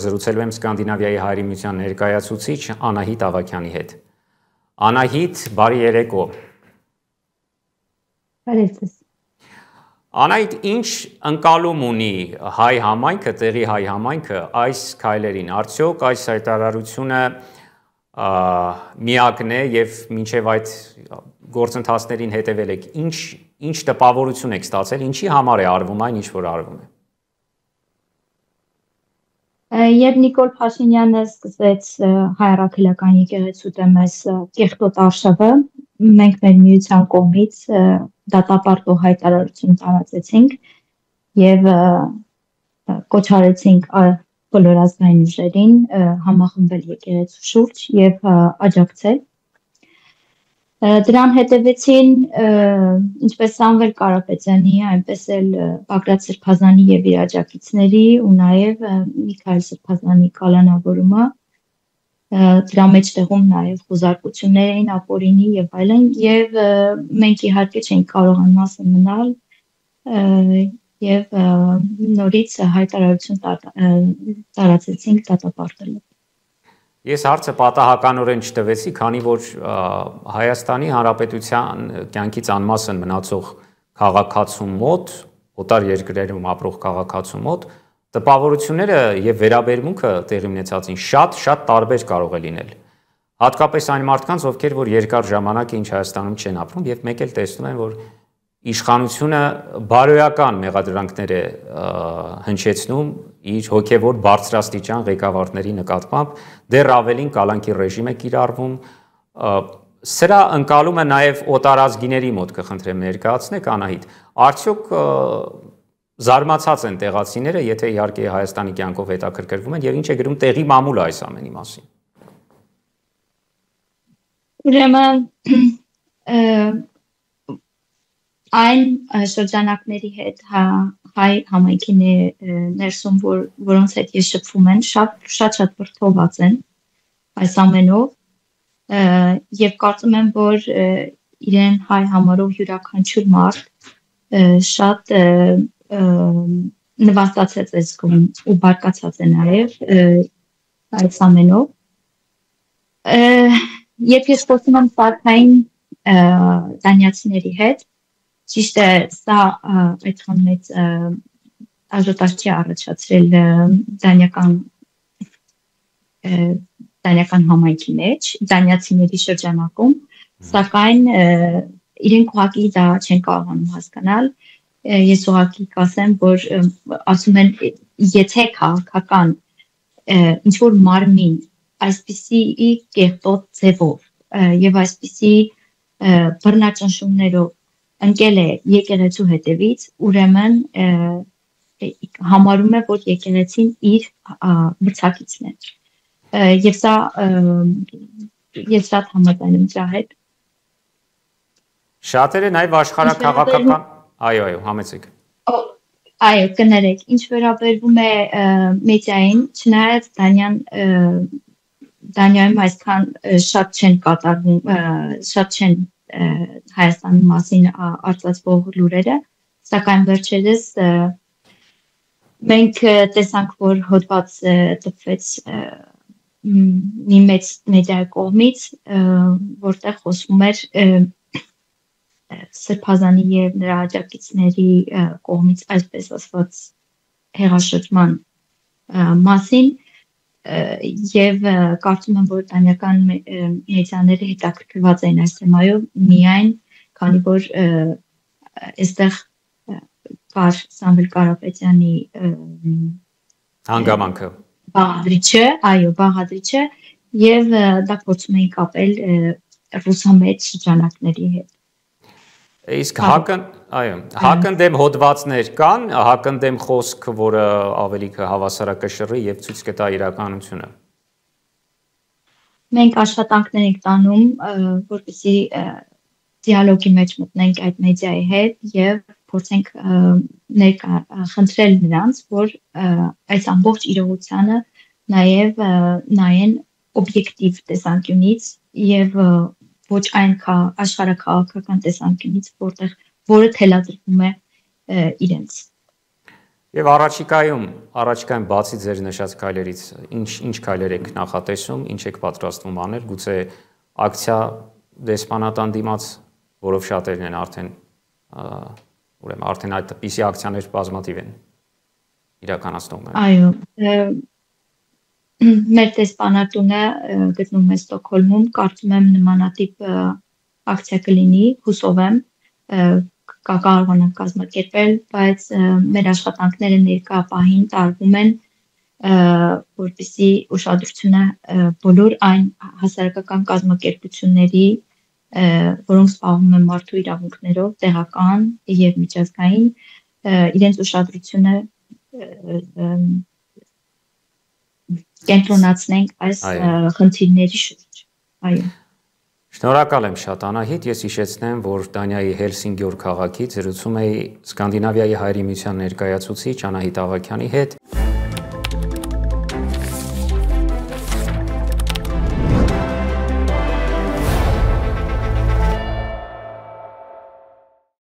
Զրուցելու եմ Սկանդինավիայի հայերի միության ներկայացուցիչ Անահիտ Ավագյանի հետ։ Անահիտ, բարի երեկո։ Բարև։ Անահիտ, ինչ ընկալում ունի հայ համայնքը, տեղի հայ համայնքը այս քայլերին։ Արդյոք այս հայտարարությունը միակն է եւ մինչեւ այդ գործընթացներին հետևել եք։ Ինչ տպավորություն եք ստացել, ինչի համար է արվում այն, ինչ որ արվում է։ Երբ Նիկոլ Փաշինյանը սկսեց հայ առաքելական եկեղեցու դեմ այս կեղտոտ արշավը, մենք մեր միության կողմից դատապարտող հայտարարություն տարածեցինք եւ կոչ արեցինք բոլոր ազգային ուժերին համախմբել եկեղեցու շուրջ եւ աջակցել։ Դրան հետևեցին ինչպես Սամվել Կարապետյանի, այնպես էլ Բագրատ Սրբազանի եւ իր աջակիցների ու նաեւ Միքայել Սրբազանի կալանավորումը, դրա մեջտեղում նաեւ խոզարկություններ էին ապօրինի եւ այլն, եւ մենք իհարկե չենք կարողանում մասը մնալ եւ նորից հայտարարություն տարածեցինք դատապարտելով։ Ես հարցը պատահականորեն չտվեցի, քանի որ Հայաստանի Հանրապետության կյանքից անմասն մնացող քաղաքացու մոտ, օտար երկրներում ապրող քաղաքացու մոտ տպավորությունները եւ վերաբերմունքը տեղի ունեցածին շատ տարբեր կարող է լինել։ Հատկապես այն մարդկանց, ովքեր որ երկար ժամանակ ինչ Հայաստանում չեն ապրում եւ մեկ էլ տեսնում են, որ իշխանությունը բարոյական մեղադրանքներ է հնչեցնում իր հոգևոր բարձրաստիճան ղեկավարների նկատմամբ, դեռ ավելին կալանքի ռեժիմ է կիրառվում։ Սրա ընկալումը նաև օտարազգիների մոտ կխնդրեմ ներկայացնեք, Անահիտ, արդյոք զարմացած են տեղացիները, եթե իհարկե Հայաստանի կյանքով հետաքրքրվում են, եւ ինչ է գրում տեղի մամուլը այս ամենի մասին։ Ուրեմն այն շրջանակների հետ հայ համայնքի ներսում, որոնց հետ ես շփվում եմ, շատ վրդովված են այս ամենով եւ կարծում եմ, որ իրեն հայ համարով յուրաքանչյուր մարդ շատ նվաստացած է զգում ու բարկացած է նաեւ այս ամենով։ Երբ ես խոսում եմ սարքային դանիացիների հետ, ճիշտ է, սա այդքան մեծ ажիոտաժ չի առաջացրել դանիական համայնքի մեջ, դանիացիների շրջանակում, սակայն իրենք ուղղակի դա չեն կարողանում հասկանալ։ Ես ուղղակի կասեմ, որ ասում են, եթե քաղաքական ինչ որ մարմին այսպիսի կեղտոտ ձևով եւ այսպիսի բռնաճնշումներով ընկել է եկեղեցու հետևից, ուրեմն համարում է, որ եկեղեցին իր մրցակիցն է։ Եվ սա ես շատ համաձայն եմ դրա հետ։ Շատերը նաև աշխարհաքաղաքական, այո, համեցեք։ Այո, կներեք, ինչ վերաբերվում է մեդիային, չնայած Դանիայում այսքան շատ չեն կատարվում, շատ չեն Հայաստանի մասին արտացվող լուրերը, սակայն վերջերս մենք տեսանք, որ հոդված տպվեց մի մեծ մեդիայի կողմից, որտեղ խոսվում էր Սրբազանի եւ նրա աջակիցների կողմից այսպես ասված հեղաշրջման մասին եւ կարծում եմ, որ դանիական մեդիաները հետաքրքրված են այս թեմայով միայն, քանի որ այստեղ կար Սամվել Կարապետյանի հանգամանքը, բաղադրիչը եւ դա փորձում էին կապել ռուսամետ շրջանակների հետ։ Իսկ հակընդդեմ հոդվածներ կան, հակընդդեմ խոսք, որը ավելի հավասարակշռի եւ ցույց կտա իրականությունը։ Մենք աշխատանքներ ենք տանում, որպեսզի դիալոգի մեջ մտնենք այդ մեդիայի հետ եւ փորձենք խնդրել նրանց, որ այս ամբողջ իրողությանը նաեւ նայեն օբյեկտիվ տեսանկյունից եւ ոչ այն աշխարհաքաղաքական տեսանկյունից, որը թելադրվում է իրենց։ Եվ առաջիկայում բացի ձեր նշած քայլերից ինչ քայլեր եք նախատեսում, ինչ եք պատրաստվում անել, գուցե ակցիա դեսպանատան դիմաց, որով շատերն են արդեն այդպիսի ակցիաներ բազմաթիվ են իրականացնում։ Այո, մեր դեսպանատունը գտնվում է Ստոկհոլմում, կարծում եմ նմանատիպ ակցիա կլինի, հուսով եմ կարողանանք կազմակերպել, բայց մեր աշխատանքները ներկա պահին տարվում են, որպեսզի ուշադրությունը բոլոր այն հասարակական կազմակերպությունների, որոնք զբաղվում են մարդու իրավունքներով, տեղական եւ միջազգային, իրենց ուշադրությունը կենտրոնացնենք այս խնդիրների շուրջ։ Այո։ Շնորհակալ եմ շատ Անահիտ, ես հիշեցնեմ, որ Դանիայի Հելսինկի քաղաքից զրուցում էի Սկանդինավիայի հայրենիության ներկայացուցիչ Անահիտ Ավագյանի հետ։